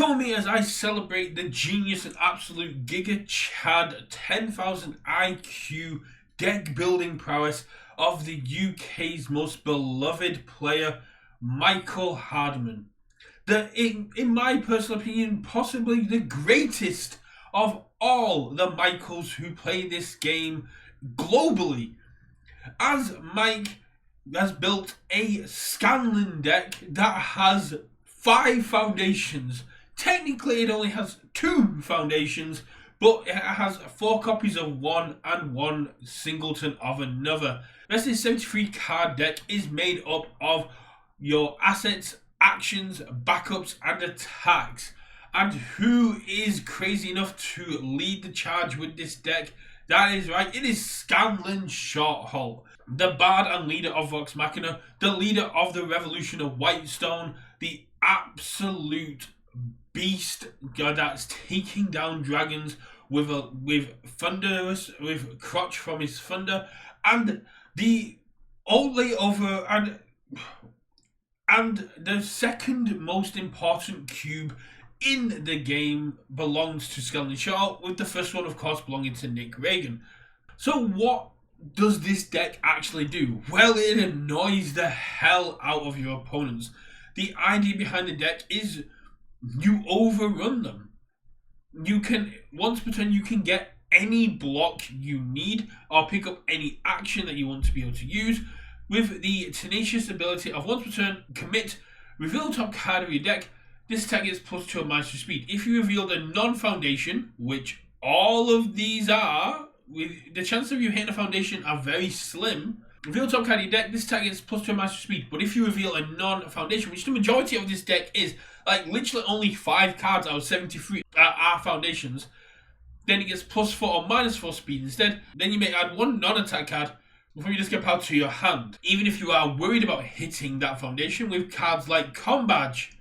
Join me as I celebrate the genius and absolute Giga Chad 10,000 IQ deck building prowess of the UK's most beloved player, Mike Hardiman. In my personal opinion, possibly the greatest of all the Michaels who play this game globally. As Mike has built a Scanlan deck that has 5 foundations. Technically it only has 2 foundations, but it has 4 copies of one and 1 singleton of another. This 73 card deck is made up of your assets, actions, backups and attacks. And who is crazy enough to lead the charge with this deck? That is right, it is Scanlan Shorthalt, the bard and leader of Vox Machina, the leader of the Revolution of Whitestone, the absolute beast that's taking down dragons with crotch from his thunder, and the only over and the second most important cube in the game belongs to Scanlan Shorthalt, with the first one of course belonging to Nick Reagan. So what does this deck actually do? Well, it annoys the hell out of your opponents. The idea behind the deck is you overrun them. You can, once per turn, you can get any block you need or pick up any action that you want to be able to use with the tenacious ability of once per turn, commit, reveal the top card of your deck. This attack gets +2 on master speed. If you revealed a non-foundation, which all of these are, with the chances of you hitting a foundation are very slim. Reveal top card of your deck, this attack gets +2 on master speed. But if you reveal a non-foundation, which the majority of this deck is, like literally only 5 cards out of 73 are foundations, then it gets +4 or -4 speed instead. Then you may add 1 non-attack card before you just get power to your hand. Even if you are worried about hitting that foundation with cards like Combadge,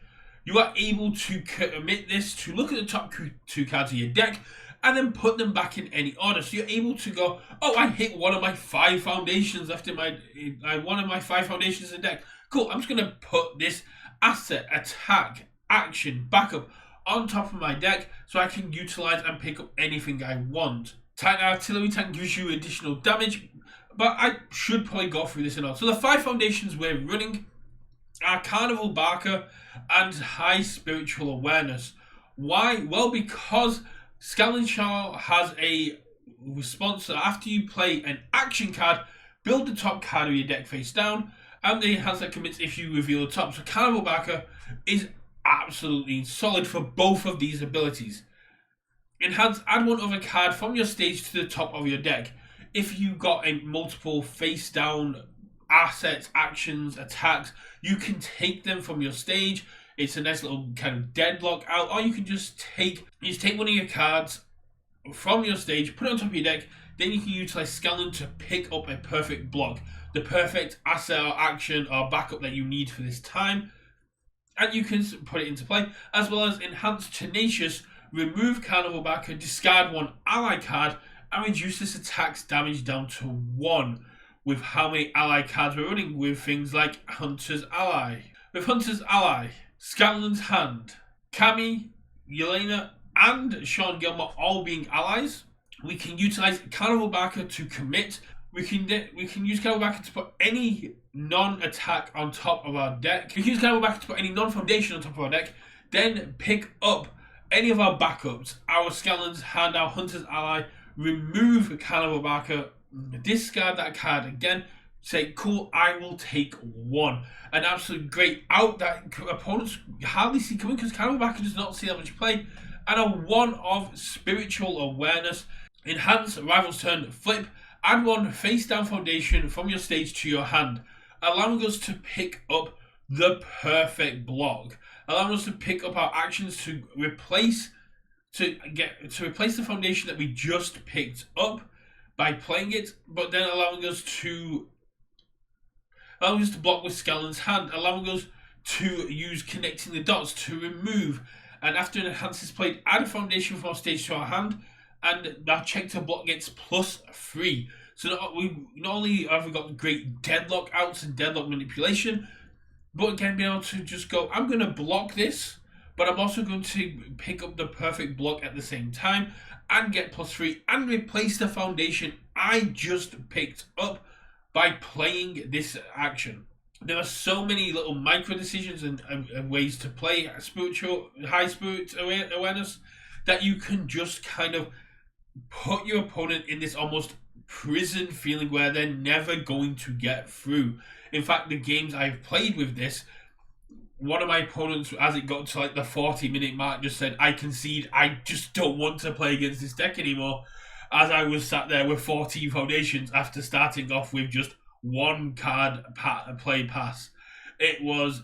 you are able to commit this to look at the top 2 cards of your deck and then put them back in any order. So you're able to go, oh, I hit one of my 5 foundations after one of my 5 foundations in the deck. Cool, I'm just going to put this asset, attack, action, backup on top of my deck so I can utilize and pick up anything I want. Titan Artillery Tank gives you additional damage, but I should probably go through this and all. So the 5 foundations we're running are Carnival Barker and High Spiritual Awareness. Why? Well, because Scanlan Shorthalt has a response that after you play an action card, build the top card of your deck face down, and the enhance that commits if you reveal the top. So Carnival Barker is absolutely solid for both of these abilities. Enhance, add 1 other card from your stage to the top of your deck. If you got a multiple face down assets, actions, attacks, you can take them from your stage. It's a nice little kind of deadlock out, or you can just take one of your cards from your stage, put it on top of your deck, then you can utilize Scanlan to pick up a perfect block, the perfect asset or action or backup that you need for this time, and you can put it into play, as well as enhance Tenacious, remove Carnival Barker, discard 1 ally card, and reduce this attack's damage down to 1 with how many ally cards we're running with things like Hunter's Ally. With Hunter's Ally, Scanlan's Hand, Cammy, Yelena, and Sean Gilmore all being allies, we can utilize Carnival Barker to commit. We can use Carnival Barker to put any non-attack on top of our deck. We can use Carnival Barker to put any non-foundation on top of our deck, then pick up any of our backups, our Scanlan's Hand, our Hunter's Ally, remove Carnival Barker, discard that card again, say, cool, I will take 1. An absolute great out that opponents hardly see coming because Carnival Barker does not see that much play. And a 1 of Spiritual Awareness. Enhance, Rival's turn, flip, add 1 face down foundation from your stage to your hand, allowing us to pick up the perfect block. Allowing us to pick up our actions to replace the foundation that we just picked up by playing it, but then allowing us to block with Scanlan's Hand, allowing us to use Connecting the Dots to remove, and after an enhance is played, add a foundation from our stage to our hand, and our check to block gets +3. So not only have we got great deadlock outs and deadlock manipulation, but again being able to just go, I'm going to block this but I'm also going to pick up the perfect block at the same time and get +3 and replace the foundation I just picked up by playing this action. There are so many little micro decisions and ways to play spiritual high spirit awareness that you can just kind of put your opponent in this almost prison feeling where they're never going to get through. In fact, the games I've played with this, one of my opponents, as it got to like the 40-minute mark, just said, "I concede, I just don't want to play against this deck anymore," as I was sat there with 14 foundations after starting off with just one card play pass. It was,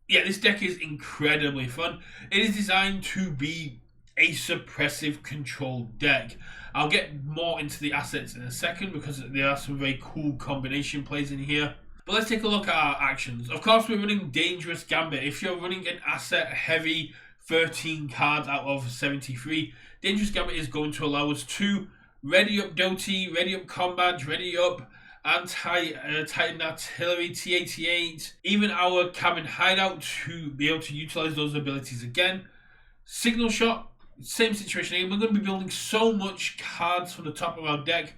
yeah, this deck is incredibly fun. It is designed to be a suppressive control deck. I'll get more into the assets in a second because there are some very cool combination plays in here. But let's take a look at our actions. Of course, we're running Dangerous Gambit. If you're running an asset heavy 13 cards out of 73, Dangerous Gambit is going to allow us to ready up Doty, ready up Combat, ready up Titan Artillery, T-88, even our Cabin Hideout to be able to utilize those abilities again. Signal Shot, same situation again. We're going to be building so much cards from the top of our deck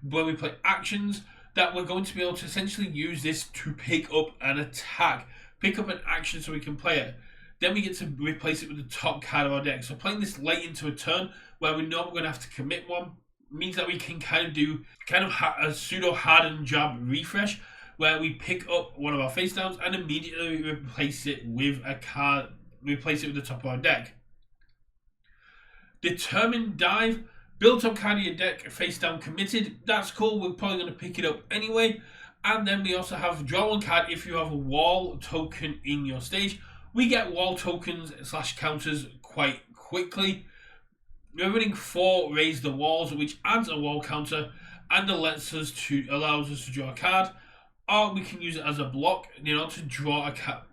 when we play actions that we're going to be able to essentially use this to pick up an attack, pick up an action so we can play it. Then we get to replace it with the top card of our deck. So playing this late into a turn where we know we're going to have to commit one means that we can kind of do a pseudo hardened job refresh where we pick up one of our face downs and immediately replace it with a card, replace it with the top of our deck. Determined Dive, build top card of your deck, face down committed. That's cool, we're probably going to pick it up anyway. And then we also have draw one card if you have a wall token in your stage. We get wall tokens / counters quite quickly. We're running 4 Raise the Walls, which adds a wall counter and allows us to draw a card. Or we can use it as a block in order to draw a card.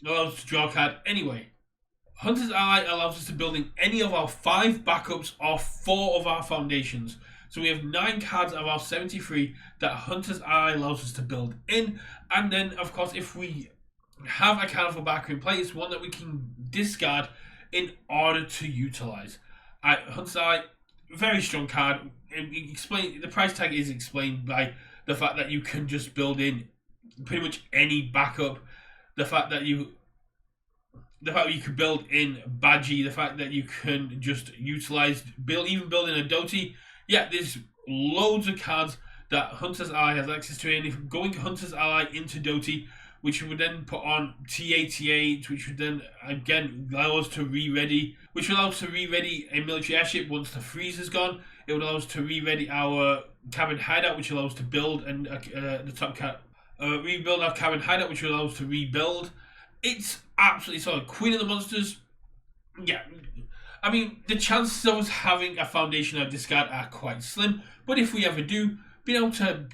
Allows us to draw a card anyway. Hunter's Ally allows us to build in any of our 5 backups or 4 of our foundations. So we have 9 cards of our 73 that Hunter's Ally allows us to build in. And then, of course, if we have a card of a backer in play, it's one that we can discard in order to utilize. Hunter's Ally, very strong card. The price tag is explained by the fact that you can just build in pretty much any backup. The fact that you can build in Badgie, the fact that you can just utilize, even build in a Doty. Yeah, there's loads of cards that Hunter's Ally has access to, and if going Hunter's Ally into Doty, which would then put on T-88, which would then again allow us to re-ready, which will allow us to re-ready a military airship once the freeze is gone. It would allow us to re-ready our cabin hideout, which allows us to build and rebuild our cabin hideout, which will allow us to rebuild. It's absolutely solid. Queen of the Monsters, yeah. I mean, the chances of us having a foundation of discard are quite slim, but if we ever do, being able to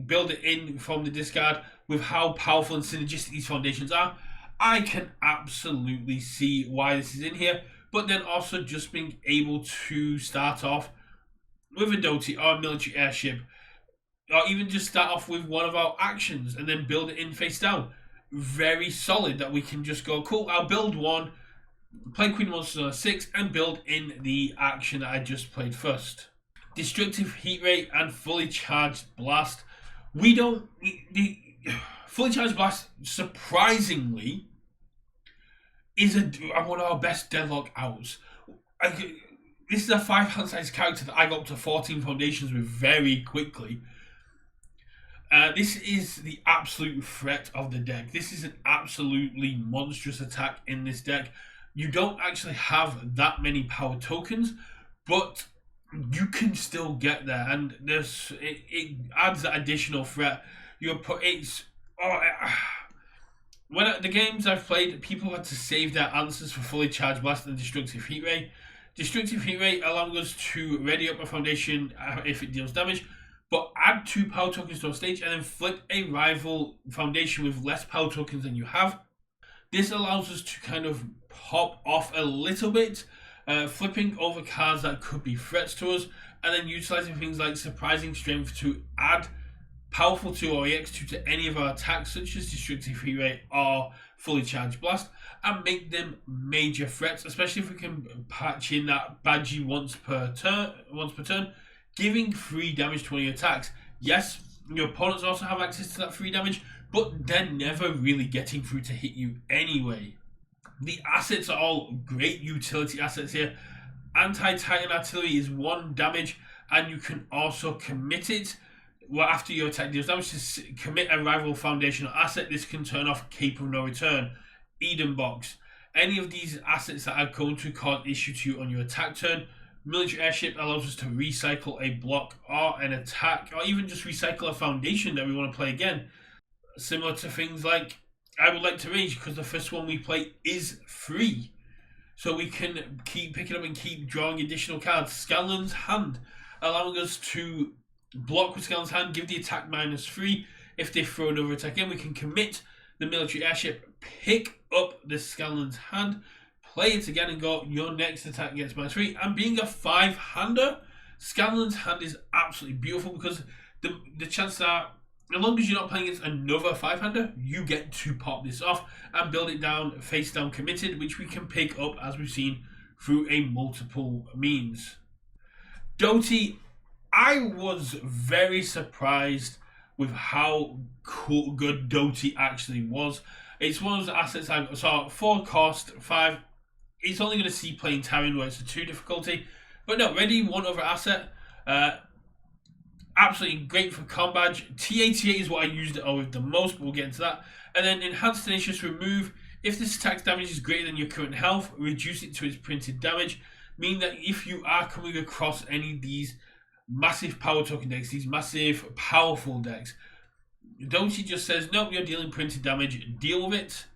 build it in from the discard with how powerful and synergistic these foundations are, I can absolutely see why this is in here. But then also just being able to start off with a Doty or a military airship, or even just start off with one of our actions and then build it in face down. Very solid that we can just go, cool, I'll build one, play Queen Monsters on a 6 and build in the action that I just played first. Destructive Heat Ray and Fully Charged Blast. The Fully Charged Blast, surprisingly, is one of our best deadlock outs. This is a 5-hand size character that I got up to 14 foundations with very quickly. This is the absolute threat of the deck. This is an absolutely monstrous attack in this deck. You don't actually have that many power tokens, but you can still get there, and it adds that additional threat. When the games I've played, people had to save their answers for Fully Charged Blast and Destructive Heat Ray. Destructive Heat Ray allows us to ready up a foundation if it deals damage, but add 2 power tokens to a stage and then flip a rival foundation with less power tokens than you have. This allows us to kind of pop off a little bit, flipping over cards that could be threats to us, and then utilizing things like Surprising Strength to add Powerful 2 or EX2 to any of our attacks, such as Destructive Heat Ray or fully charged blast, and make them major threats, especially if we can patch in that Badgie once per turn, giving 3 damage to one of your attacks. Yes, your opponents also have access to that 3 damage, but they're never really getting through to hit you anyway. The assets are all great utility assets here. Anti-Titan Artillery is 1 damage, and you can also commit it. Well, after your attack deals damage, to commit a rival foundational asset. This can turn off Cape of No Return, Eden Box. Any of these assets that are going to cause issue to you on your attack turn. Military Airship allows us to recycle a block or an attack, or even just recycle a foundation that we want to play again. Similar to things like I Would Like to Rage, because the first one we play is free. So we can keep picking up and keep drawing additional cards. Scanlan's Hand, allowing us to block with Scanlan's Hand, give the attack -3. If they throw another attack in, we can commit the Military Airship, pick up the Scanlan's Hand, play it again and go, your next attack gets -3. And being a 5-hander, Scanlan's Hand is absolutely beautiful, because the chances are, as long as you're not playing against another 5-hander, you get to pop this off and build it down, face down committed, which we can pick up, as we've seen, through a multiple means. Doty, I was very surprised with how good Doty actually was. It's one of those assets I saw, 4 cost, 5. It's only going to see playing Tarion where it's a 2 difficulty. But no, ready, 1 other asset. Absolutely great for combat. TA is what I used it with the most, but we'll get into that. And then Enhanced Tenacious Remove. If this attack's damage is greater than your current health, reduce it to its printed damage. Meaning that if you are coming across any of these massive power token decks, these massive powerful decks, Doty just says, nope, you're dealing printed damage, deal with it.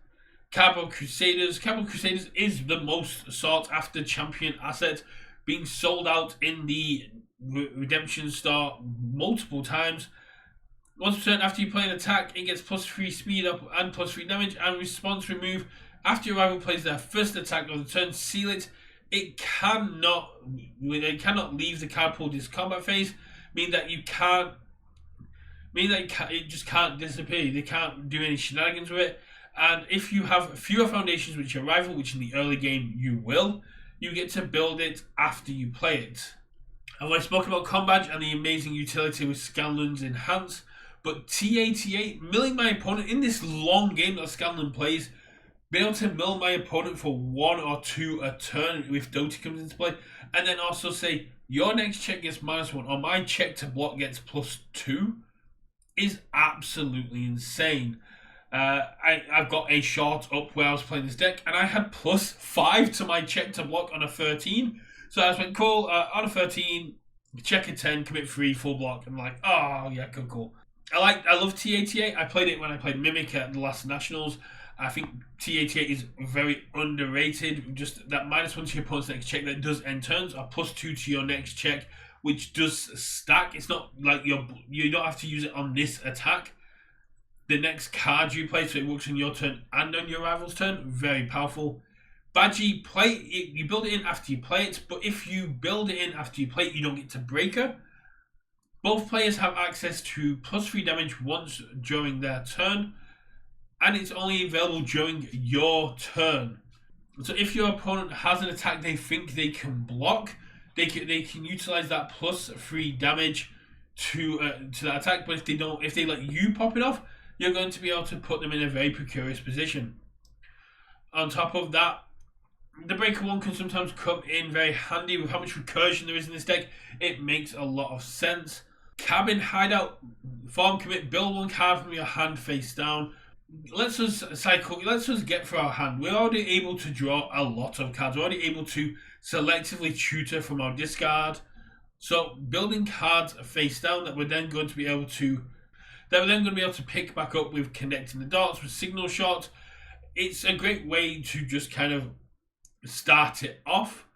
Cardboard Crusaders. Cardboard Crusaders is the most sought after champion asset, being sold out in the Redemption Store multiple times. Once per turn, after you play an attack, it gets +3 speed up and +3 damage, and response remove. After your rival plays their first attack of the turn, seal it. It cannot leave the card pool this combat phase, meaning that it just can't disappear. They can't do any shenanigans with it. And if you have fewer foundations with your rival, which in the early game you will, you get to build it after you play it. I've already spoken about combat and the amazing utility with Scanlan's Enhance, but TA, milling my opponent in this long game that Scanlan plays, being able to mill my opponent for 1 or 2 a turn if Doty comes into play, and then also say, your next check gets -1, or my check to block gets +2, is absolutely insane. I've got a short up where I was playing this deck, and I had +5 to my check to block on a 13. So I just went, cool, on a 13, check a 10, commit 3, full block. I'm like, oh yeah, cool. I love TA. I played it when I played Mimic at the last Nationals. I think TA is very underrated. Just that -1 to your opponent's next check that does end turns, or +2 to your next check, which does stack. It's not like you don't have to use it on this attack. The next card you play, so it works on your turn and on your rival's turn. Very powerful. Badgie, you build it in after you play it, but if you build it in after you play it, you don't get to Breaker. Both players have access to +3 damage once during their turn, and it's only available during your turn. So if your opponent has an attack they think they can block, they can utilize that +3 damage to that attack. But if they let you pop it off, you're going to be able to put them in a very precarious position. On top of that, the Breaker 1 can sometimes come in very handy with how much recursion there is in this deck. It makes a lot of sense. Cabin Hideout, form commit, build 1 card from your hand face down. Let's us get through our hand. We're already able to draw a lot of cards. We're already able to selectively tutor from our discard. So building cards face down that we're then going to be able to pick back up with Connecting the Dots, with Signal Shot. It's a great way to just kind of start it off.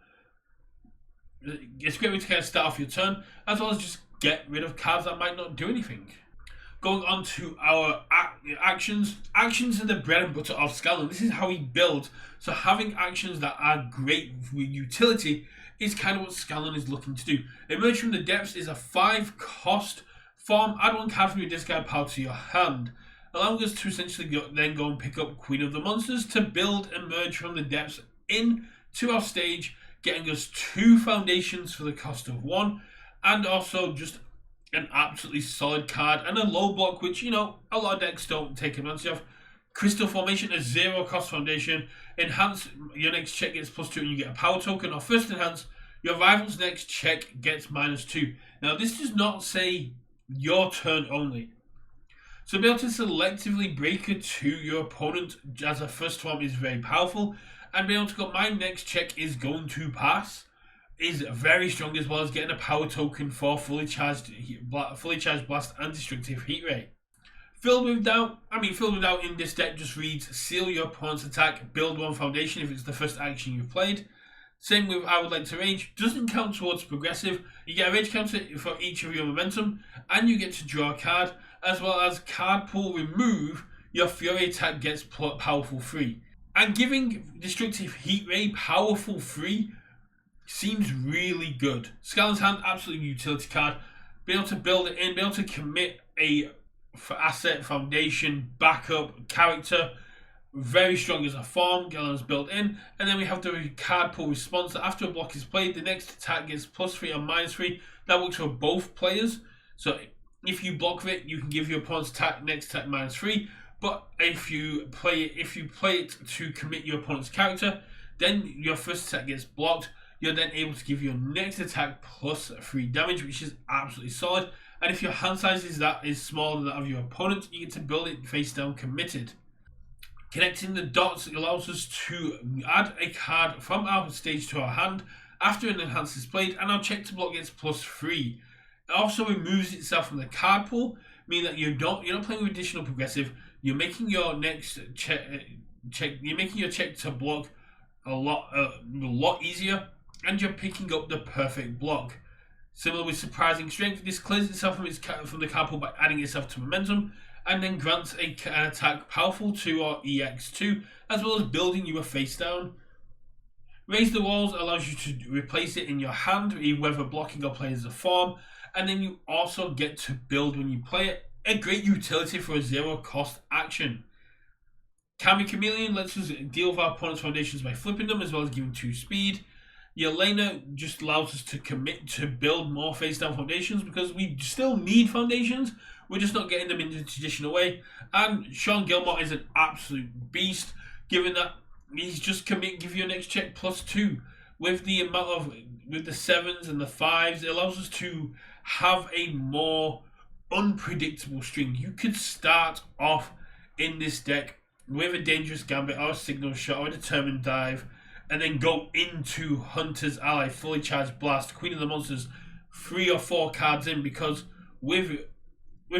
It's a great way to kind of start off your turn, as well as just get rid of cards that might not do anything. Going on to our actions. Actions are the bread and butter of Scanlan. This is how he builds. So having actions that are great with utility is kind of what Scanlan is looking to do. Emerge from the Depths is a 5 cost form. Add 1 card from your discard pile to your hand. allowing us to essentially then go and pick up Queen of the Monsters to build and merge from the depths into our stage, getting us 2 foundations for the cost of 1, and also just an absolutely solid card and a low block, which, a lot of decks don't take advantage of. Crystal Formation, a 0 cost foundation. Enhance, your next check gets +2 and you get a power token. Or first enhance, your rival's next check gets -2. Now, this does not say your turn only. So, be able to selectively break it to your opponent as a first one is very powerful. And be able to go, my next check is going to pass, is very strong, as well as getting a power token for fully charged blast and destructive heat ray. Filled with doubt in this deck just reads seal your opponent's attack, build 1 foundation if it's the first action you've played. Same with I would like to range, doesn't count towards progressive. You get a rage counter for each of your momentum, and you get to draw a card, as well as card pool remove, your fury attack gets powerful 3. And giving destructive heat ray powerful 3 seems really good. Scanlan's Hand, absolutely utility card. Be able to build it in, be able to commit a asset, foundation, backup, character. Very strong as a form, Scanlan's built in. And then we have the card pool response that after a block is played, the next attack gets +3 or -3. That works for both players. So if you block it, you can give your opponent's next attack -3. But if you play it to commit your opponent's character, then your first attack gets blocked. You're then able to give your next attack +3 damage, which is absolutely solid. And if your hand size is smaller than that of your opponent, you get to build it face down committed. Connecting the dots allows us to add a card from our stage to our hand after an enhance is played, and our check to block gets +3. It also removes itself from the card pool, meaning that you're not playing with additional progressive. You're making your next you're making your check to block a lot easier, and you're picking up the perfect block. Similar with Surprising Strength, this clears itself from the card pool by adding itself to momentum, and then grants an attack powerful 2 or EX2, as well as building you a face down. Raise the Walls allows you to replace it in your hand, whether blocking or playing as a form, and then you also get to build when you play it. A great utility for a 0 cost action. Kami Chameleon lets us deal with our opponent's foundations by flipping them, as well as giving 2 speed. Yelena just allows us to commit to build more face down foundations, because we still need foundations, we're just not getting them in the traditional way. And Sean Gilmore is an absolute beast, given that he's just give your next check +2. With the with the 7s and the 5s, it allows us to have a more unpredictable string. You could start off in this deck with a Dangerous Gambit or a Signal Shot or a Determined Dive, and then go into Hunter's Ally, Fully Charged Blast, Queen of the Monsters, 3 or 4 cards in, because with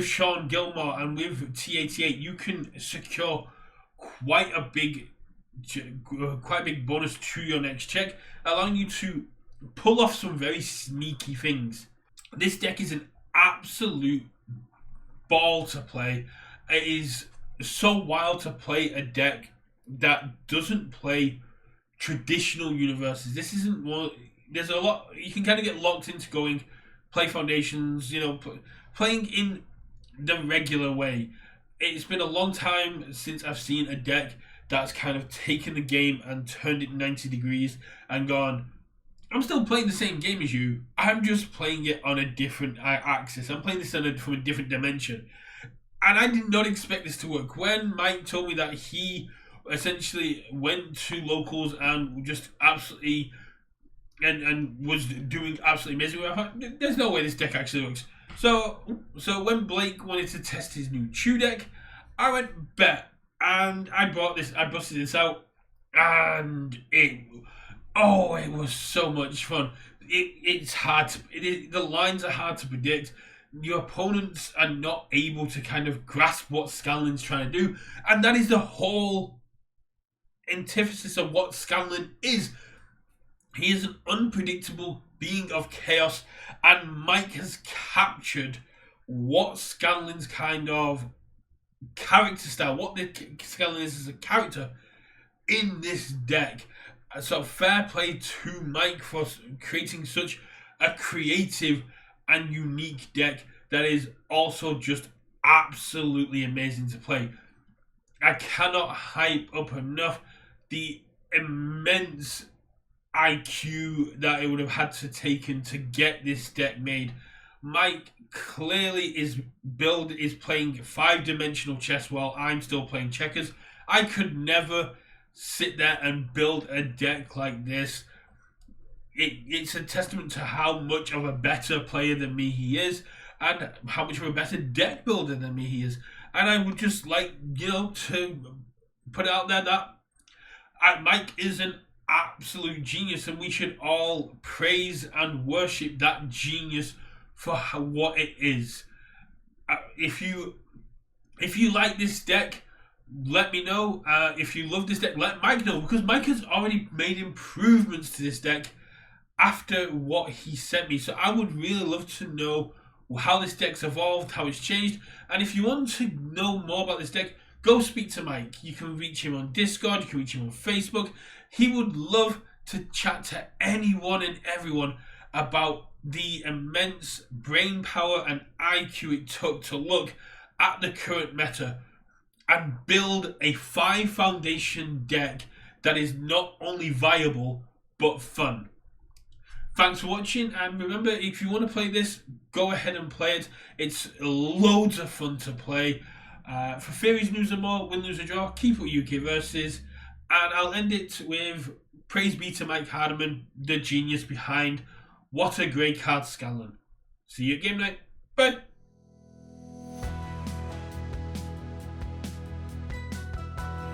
Sean Gilmore and with T88, you can secure quite a big bonus to your next check, allowing you to pull off some very sneaky things. This deck is an absolute ball to play. It is so wild to play a deck that doesn't play traditional UniVersus. This isn't one. There's a lot you can kind of get locked into going play foundations, playing in the regular way. It's been a long time since I've seen a deck that's kind of taken the game and turned it 90 degrees and gone, I'm still playing the same game as you, I'm just playing it on a different axis. I'm playing this from a different dimension. And I did not expect this to work. When Mike told me that he essentially went to locals and just absolutely and was doing absolutely amazing, I thought, there's no way this deck actually works. So when Blake wanted to test his new Chew deck, I went bet, and I busted this out, and it was so much fun. It's hard the lines are hard to predict. Your opponents are not able to kind of grasp what Scanlan's trying to do, and that is the whole antithesis of what Scanlan is. He is an unpredictable being of chaos, and Mike has captured what Scanlan's kind of character style, what the Scanlan is as a character in this deck. So fair play to Mike for creating such a creative and unique deck that is also just absolutely amazing to play. I cannot hype up enough the immense IQ that it would have had to taken to get this deck made. Mike clearly is playing 5-dimensional chess while I'm still playing checkers. I could never sit there and build a deck like this. It's a testament to how much of a better player than me he is, and how much of a better deck builder than me he is. And I would just like, to put it out there that Mike is an absolute genius, and we should all praise and worship that genius for what it is. If you like this deck, let me know. If you love this deck, let Mike know, because Mike has already made improvements to this deck after what he sent me. So I would really love to know how this deck's evolved, how it's changed. And if you want to know more about this deck, go speak to Mike. You can reach him on Discord, you can reach him on Facebook. He would love to chat to anyone and everyone about the immense brain power and IQ it took to look at the current meta and build a 5 foundation deck that is not only viable but fun. Thanks for watching, and remember, if you want to play this, go ahead and play it. It's loads of fun to play. For theories, news and more, win, lose or draw, keep it UniVersus. And I'll end it with praise be to Mike Hardiman, the genius behind What a Great Card, Scanlan. See you at game night. Bye.